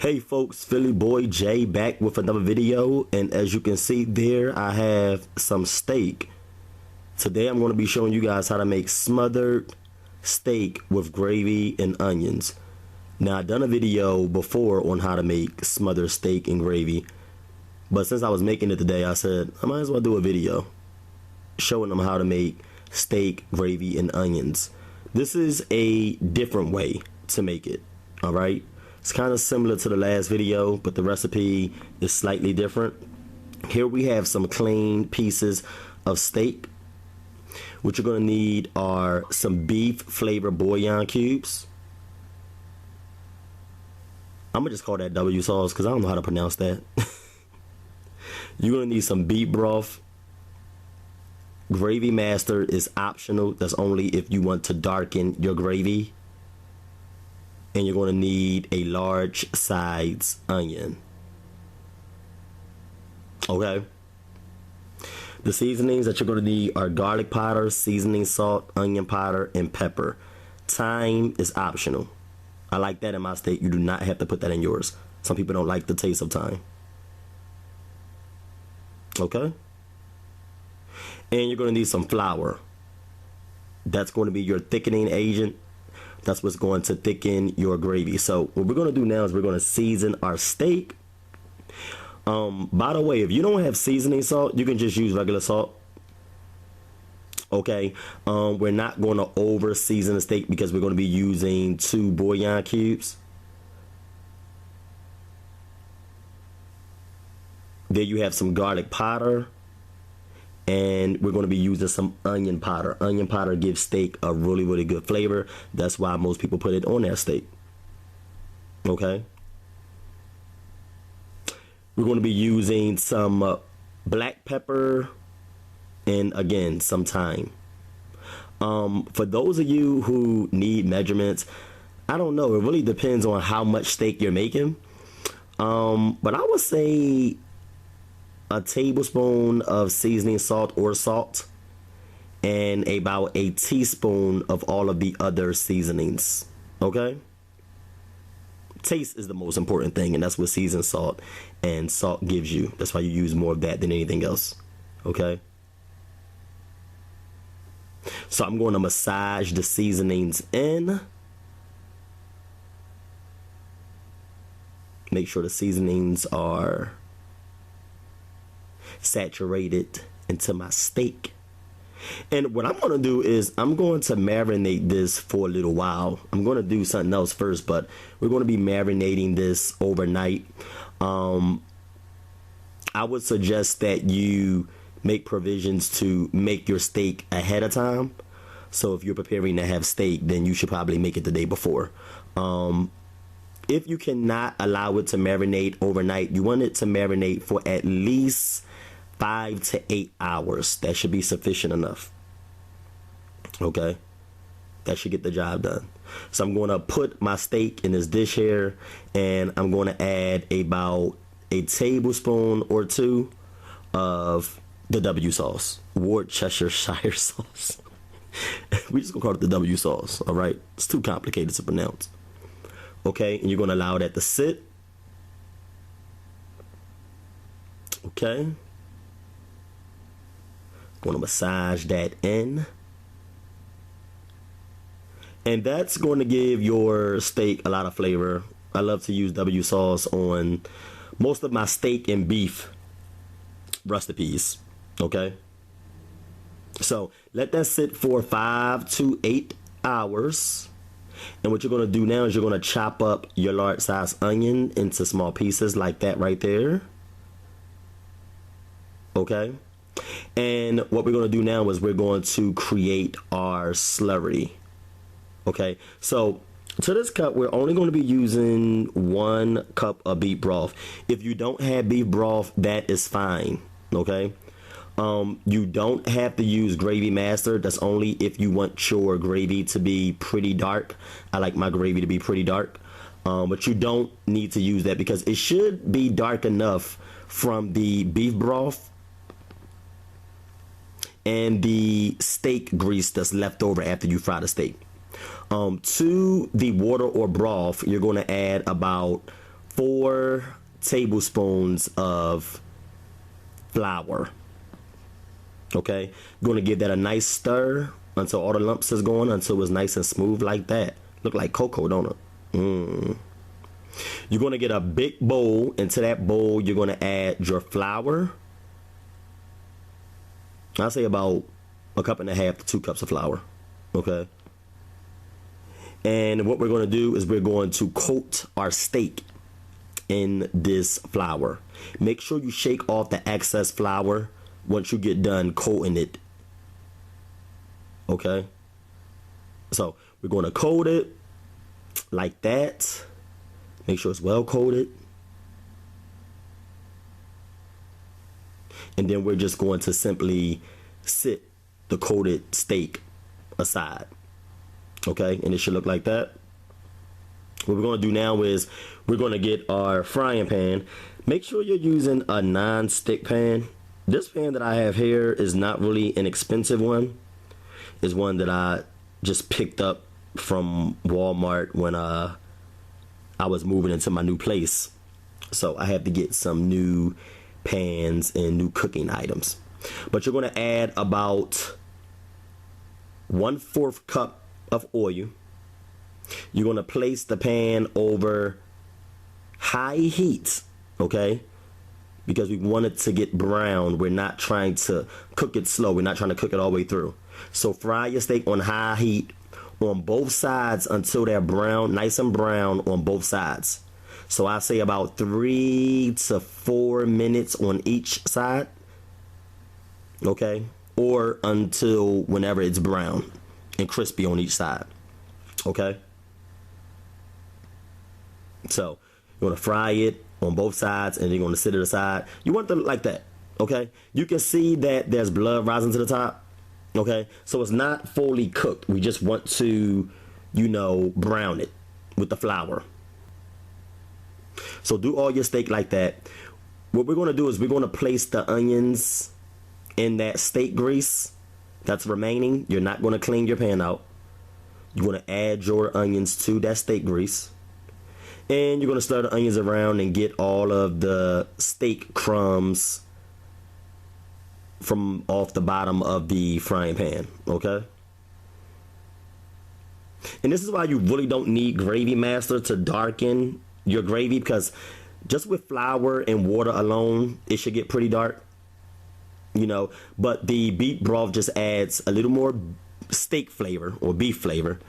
Hey folks, Philly boy J back with another video, and as you can see there, I have some steak. Today I'm going to be showing you guys how to make smothered steak with gravy and onions. Now I've done a video before on how to make smothered steak and gravy, but since I was making it today, I said I might as well do a video showing them how to make steak, gravy, and onions. This is a different way to make it, alright? It's kind of similar to the last video, but the recipe is slightly different. Here we have some clean pieces of steak. What you're going to need are some beef flavor bouillon cubes. I'm going to just call that W sauce because I don't know how to pronounce that. You're going to need some beef broth. Gravy master is optional. That's only if you want to darken your gravy. And you're going to need a large size onion. Okay. The seasonings that you're going to need are garlic powder, seasoning salt, onion powder, and pepper. Thyme is optional. I like that in my steak. You do not have to put that in yours. Some people don't like the taste of thyme. Okay. And you're going to need some flour. That's going to be your thickening agent. That's what's going to thicken your gravy. So what we're going to do now is we're going to season our steak. By the way, if you don't have seasoning salt, you can just use regular salt. Okay. We're not going to over season the steak because we're going to be using 2 bouillon cubes. There you have some garlic powder. And we're going to be using some onion powder. Onion powder gives steak a really good flavor. That's why most people put it on their steak. Okay. We're going to be using some black pepper and again some thyme. For those of you who need measurements, I don't know. It really depends on how much steak you're making. But I would say a tablespoon of seasoning salt or salt and about a teaspoon of all of the other seasonings. Okay. Taste is the most important thing, and that's what seasoned salt and salt gives you. That's why you use more of that than anything else. Okay. So I'm going to massage the seasonings in. Make sure the seasonings are saturated into my steak. And what I'm going to do is I'm going to marinate this for a little while. I'm going to do something else first, but we're going to be marinating this overnight. I would suggest that you make provisions to make your steak ahead of time. So if you're preparing to have steak, then you should probably make it the day before. If you cannot allow it to marinate overnight, you want it to marinate for at least 5 to 8 hours. That should be sufficient enough. Okay. That should get the job done. So I'm going to put my steak in this dish here, and I'm going to add about a tablespoon or 2 of the W sauce, Worcestershire sauce. We just gonna call it the W sauce. All right. It's too complicated to pronounce. Okay. And you're going to allow that to sit. Okay. Going to massage that in. And that's going to give your steak a lot of flavor. I love to use W sauce on most of my steak and beef recipes. Okay. So let that sit for 5 to 8 hours. And what you're going to do now is you're going to chop up your large size onion into small pieces like that right there. Okay. And what we're going to do now is we're going to create our slurry. Okay, so to this cup, we're only going to be using 1 cup of beef broth. If you don't have beef broth, that is fine. Okay, you don't have to use gravy master. That's only if you want your gravy to be pretty dark. I like my gravy to be pretty dark. But you don't need to use that because it should be dark enough from the beef broth and the steak grease that's left over after you fry the steak. To the water or broth, you're going to add about 4 tablespoons of flour. Okay, going to give that a nice stir until all the lumps is gone, until it's nice and smooth like that. Look like cocoa, don't it? You're going to get a big bowl. Into that bowl, you're going to add your flour. I'll say about 1.5 cups to 2 cups of flour. Okay. And what we're going to do is we're going to coat our steak in this flour. Make sure you shake off the excess flour once you get done coating it. Okay. So we're going to coat it like that. Make sure it's well coated. And then we're just going to simply sit the coated steak aside. Okay, and it should look like that. What we're going to do now is we're going to get our frying pan. Make sure you're using a non-stick pan. This pan that I have here is not really an expensive one. It's one that I just picked up from Walmart when I was moving into my new place. So I have to get some new pans and new cooking items. But you're going to add about 1/4 cup of oil. You're going to place the pan over high heat, okay? Because we want it to get brown. We're not trying to cook it slow. We're not trying to cook it all the way through. So fry your steak on high heat on both sides until they're brown, nice and brown on both sides. So I say about 3 to 4 minutes on each side, okay? Or until whenever it's brown and crispy on each side, okay? So you're going to fry it on both sides and you're going to sit it aside. You want it to look like that, okay? You can see that there's blood rising to the top, okay? So it's not fully cooked. We just want to, you know, brown it with the flour. So do all your steak like that. What we're going to do is we're going to place the onions in that steak grease that's remaining. You're not going to clean your pan out. You're going to add your onions to that steak grease. And you're going to stir the onions around and get all of the steak crumbs from off the bottom of the frying pan, okay? And this is why you really don't need Gravy Master to darken your gravy, because just with flour and water alone, it should get pretty dark, you know. But the beef broth just adds a little more steak flavor or beef flavor,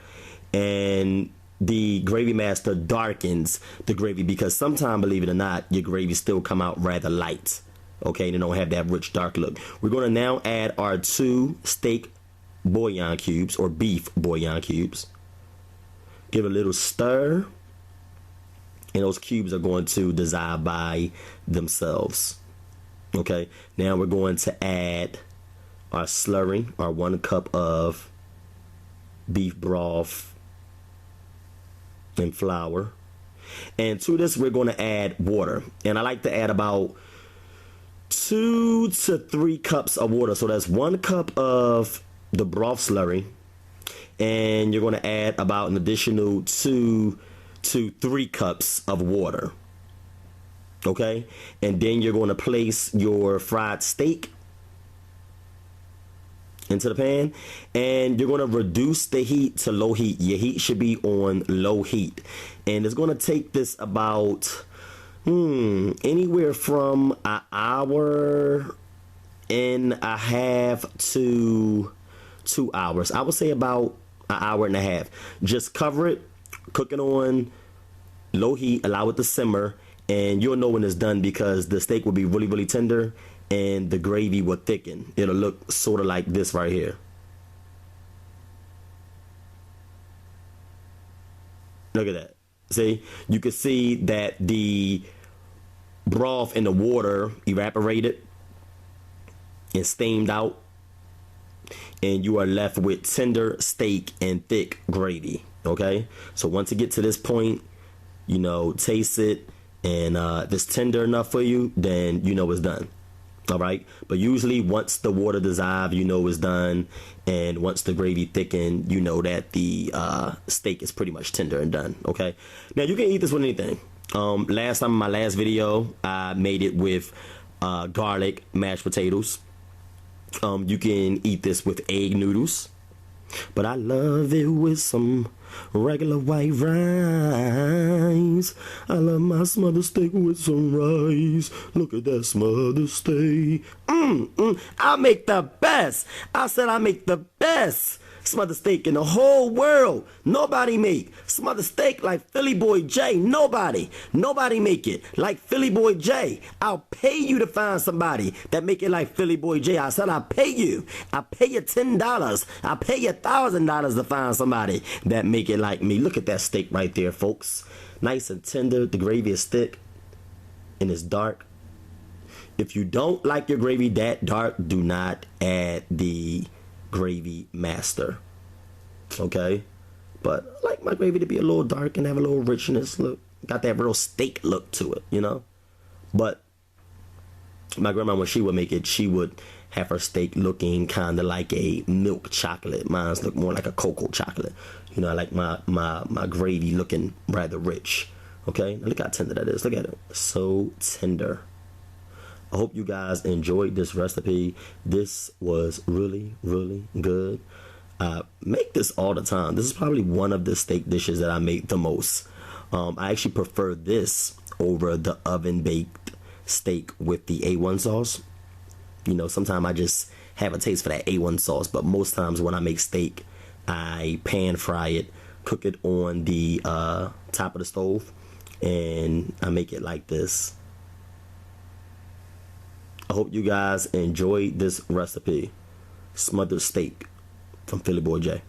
and the Gravy Master darkens the gravy, because sometimes, believe it or not, your gravy still come out rather light, okay? They don't have that rich dark look. We're going to now add our 2 steak bouillon cubes or beef bouillon cubes. Give it a little stir, and those cubes are going to dissolve by themselves. Okay, now we're going to add our slurry, our 1 cup of beef broth and flour. And to this, we're going to add water. And I like to add about 2 to 3 cups of water. So that's 1 cup of the broth slurry. And you're going to add about an additional 2 to 3 cups of water. Okay, and then you're going to place your fried steak into the pan, and you're going to reduce the heat to low heat. Your heat should be on low heat, and it's going to take this about anywhere from an hour and a half to 2 hours. I would say about an hour and a half. Just cover it, cook it on low heat, allow it to simmer, and you'll know when it's done, because the steak will be really, really tender and the gravy will thicken. It'll look sort of like this right here. Look at that. See, you can see that the broth and the water evaporated and steamed out, and you are left with tender steak and thick gravy. Okay, so once it gets to this point, you know, taste it, and if it's tender enough for you, then you know it's done. All right, but usually once the water dissolves, you know it's done, and once the gravy thickens, you know that the steak is pretty much tender and done. Okay, now you can eat this with anything. Last time in my last video, I made it with garlic mashed potatoes. You can eat this with egg noodles, but I love it with some regular white rice. I love my smothered steak with some rice. Look at that smothered steak. I make the best. I said I make the best smothered steak in the whole world. Nobody make smothered steak like Philly Boy J. Nobody make it like Philly Boy J. I'll pay you to find somebody that make it like Philly Boy J. I said I'll pay you. I'll pay you $10. I'll pay you $1,000 to find somebody that make it like me. Look at that steak right there, folks. Nice and tender. The gravy is thick and it's dark. If you don't like your gravy that dark, do not add the gravy master. Okay, but I like my gravy to be a little dark and have a little richness. Look, got that real steak look to it, you know. But my grandma, when she would make it, she would have her steak looking kind of like a milk chocolate. Mine's look more like a cocoa chocolate. You know, I like my gravy looking rather rich. Okay, now look how tender that is. Look at it, so tender. I hope you guys enjoyed this recipe. This was really, really good. Make this all the time. This is probably one of the steak dishes that I make the most. I actually prefer this over the oven baked steak with the A1 sauce. You know, sometimes I just have a taste for that A1 sauce, but most times when I make steak, I pan fry it, cook it on the top of the stove, and I make it like this. I hope you guys enjoyed this recipe. Smothered steak from Philly Boy J.